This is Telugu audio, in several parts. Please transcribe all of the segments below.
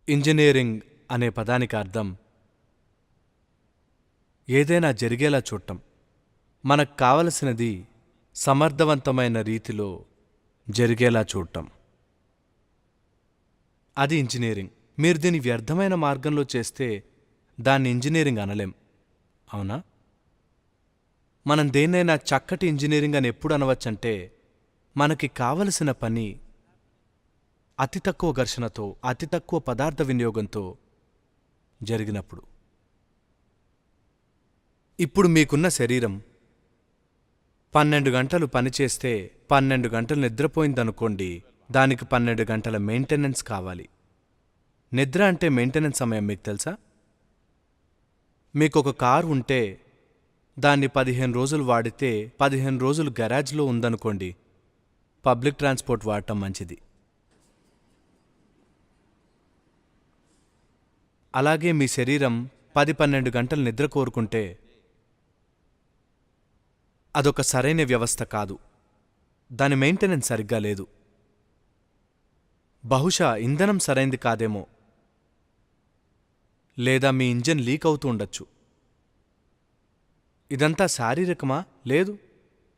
ఇంజనీరింగ్ అనే పదానికి అర్థం ఏదైనా జరిగేలా చూడటం. మనకు కావలసినది సమర్థవంతమైన రీతిలో జరిగేలా చూడటం. అది ఇంజనీరింగ్. మీరు దీని వ్యర్థమైన మార్గంలో చేస్తే దాన్ని ఇంజనీరింగ్ అనలేం, అవునా? మనం దేన్నైనా చక్కటి ఇంజనీరింగ్ అని ఎప్పుడు అనవచ్చంటే, మనకి కావలసిన పని అతి తక్కువ ఘర్షణతో, అతి తక్కువ పదార్థ వినియోగంతో జరిగినప్పుడు. ఇప్పుడు మీకున్న శరీరం 12 గంటలు పనిచేస్తే 12 గంటలు నిద్రపోయిందనుకోండి, దానికి 12 గంటల మెయింటెనెన్స్ కావాలి. నిద్ర అంటే మెయింటెనెన్స్ సమయం మీకు తెలుసా? మీకొక కారు ఉంటే దాన్ని 15 రోజులు వాడితే 15 రోజులు గరాజ్లో ఉందనుకోండి, పబ్లిక్ ట్రాన్స్పోర్ట్ వాడటం మంచిది. అలాగే మీ శరీరం 10-12 గంటలు నిద్ర కోరుకుంటే అదొక సరైన వ్యవస్థ కాదు. దాని మెయింటెనెన్స్ సరిగ్గా లేదు. బహుశా ఇంధనం సరైంది కాదేమో, లేదా మీ ఇంజన్ లీక్ అవుతూ ఉండొచ్చు. ఇదంతా శారీరకమా? లేదు.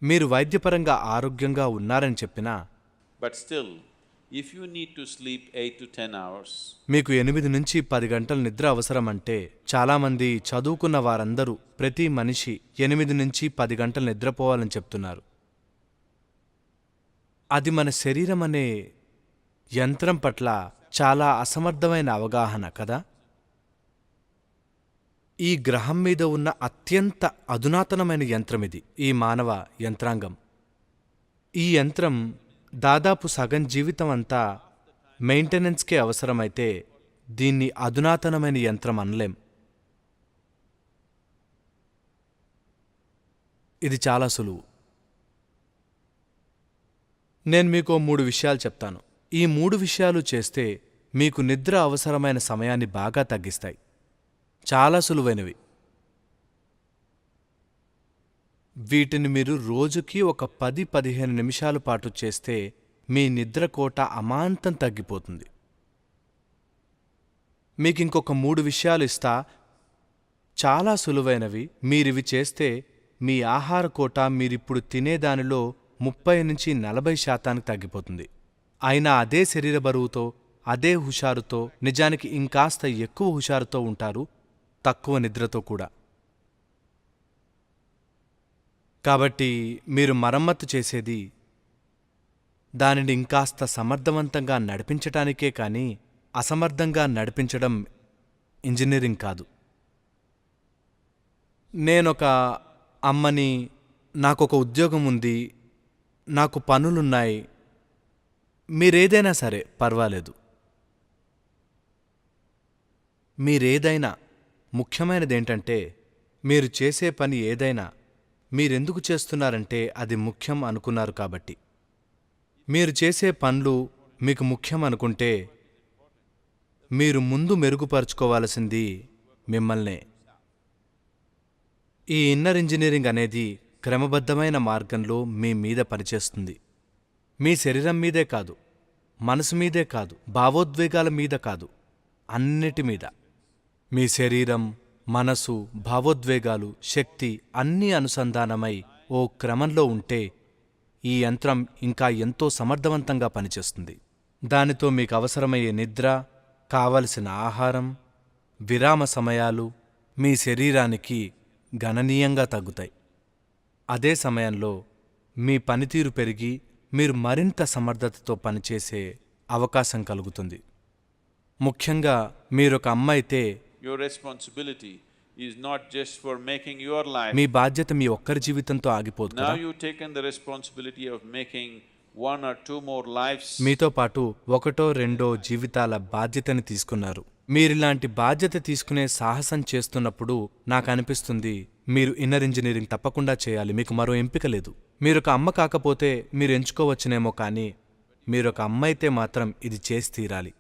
మీరు వైద్యపరంగా ఆరోగ్యంగా ఉన్నారని చెప్పినా, But still, if you need to sleep 8 to 10 hours, మీకు 8 నుంచి 10 గంటల నిద్ర అవసరమంటే, చాలామంది చదువుకున్న వారందరూ ప్రతి మనిషి 8 నుంచి 10 గంటలు నిద్రపోవాలని చెప్తున్నారు. అది మన శరీరం అనే యంత్రం పట్ల చాలా అసమర్థమైన అవగాహన కదా. ఈ గ్రహం మీద ఉన్న అత్యంత అధునాతనమైన యంత్రమిది, ఈ మానవ యంత్రాంగం. ఈ యంత్రం దాదాపు సగం జీవితం అంతా మెయింటెనెన్స్కే అవసరమైతే దీన్ని అధునాతనమైన యంత్రం అనలేం. ఇది చాలా సులువు. నేను మీకు 3 విషయాలు చెప్తాను. ఈ 3 విషయాలు చేస్తే మీకు నిద్ర అవసరమైన సమయాన్ని బాగా తగ్గిస్తాయి. చాలా సులువైనవి. వీటిని మీరు రోజుకి ఒక 10-15 నిమిషాల పాటు చేస్తే మీ నిద్ర కోట అమాంతం తగ్గిపోతుంది. మీకింకొక 3 విషయాలు ఇస్తా, చాలా సులువైనవి. మీరివి చేస్తే మీ ఆహార కోట మీరిప్పుడు తినేదానిలో 30-40% తగ్గిపోతుంది. అయినా అదే శరీర బరువుతో, అదే హుషారుతో, నిజానికి ఇంకాస్త ఎక్కువ హుషారుతో ఉంటారు, తక్కువ నిద్రతో కూడా. కాబట్టి మీరు మరమ్మతు చేసేది దానిని ఇంకాస్త సమర్థవంతంగా నడిపించటానికే కానీ అసమర్థంగా నడిపించడం ఇంజనీరింగ్ కాదు. నేనొక అమ్మని, నాకొక ఉద్యోగం ఉంది, నాకు పనులున్నాయి, మీరేదైనా సరే పర్వాలేదు. మీరేదైనా, ముఖ్యమైనదేంటంటే మీరు చేసే పని ఏదైనా మీరెందుకు చేస్తున్నారంటే అది ముఖ్యం అనుకున్నారు కాబట్టి. మీరు చేసే పనులు మీకు ముఖ్యం అనుకుంటే మీరు ముందు మెరుగుపరుచుకోవాల్సింది మిమ్మల్నే. ఈ ఇన్నర్ ఇంజనీరింగ్ అనేది క్రమబద్ధమైన మార్గంలో మీ మీద పనిచేస్తుంది. మీ శరీరం మీదే కాదు, మనసు మీదే కాదు, భావోద్వేగాల మీద కాదు, అన్నిటి మీద. మీ శరీరం, మనసు, భావోద్వేగాలు, శక్తి అన్నీ అనుసంధానమై ఓ క్రమంలో ఉంటే ఈ యంత్రం ఇంకా ఎంతో సమర్థవంతంగా పనిచేస్తుంది. దానితో మీకు అవసరమయ్యే నిద్ర, కావలసిన ఆహారం, విరామ సమయాలు మీ శరీరానికి గణనీయంగా తగ్గుతాయి. అదే సమయంలో మీ పనితీరు పెరిగి మీరు మరింత సమర్థతతో పనిచేసే అవకాశం కలుగుతుంది. ముఖ్యంగా మీరొక అమ్మ అయితే your responsibility is not just for making your life. మీ బాధ్యత మీ ఒక్కరి జీవితంతో ఆగిపోదు కదా. Now you've taken the responsibility of making 1 or 2 more lives. మీతో పాటు 1-2 జీవితాల బాధ్యతని తీసుకున్నారు. మీరిలాంటి బాధ్యత తీసుకునే సాహసం చేస్తున్నప్పుడు నాకు అనిపిస్తుంది మీరు ఇన్నర్ ఇంజనీరింగ్ తప్పకుండా చేయాలి. మీకు మరో ఎంపిక లేదు. మీరొక అమ్మ కాకపోతే మీరు ఎంచుకోవచ్చునేమో, కానీ మీరొక అమ్మ అయితే మాత్రం ఇది చేసి తీరాలి.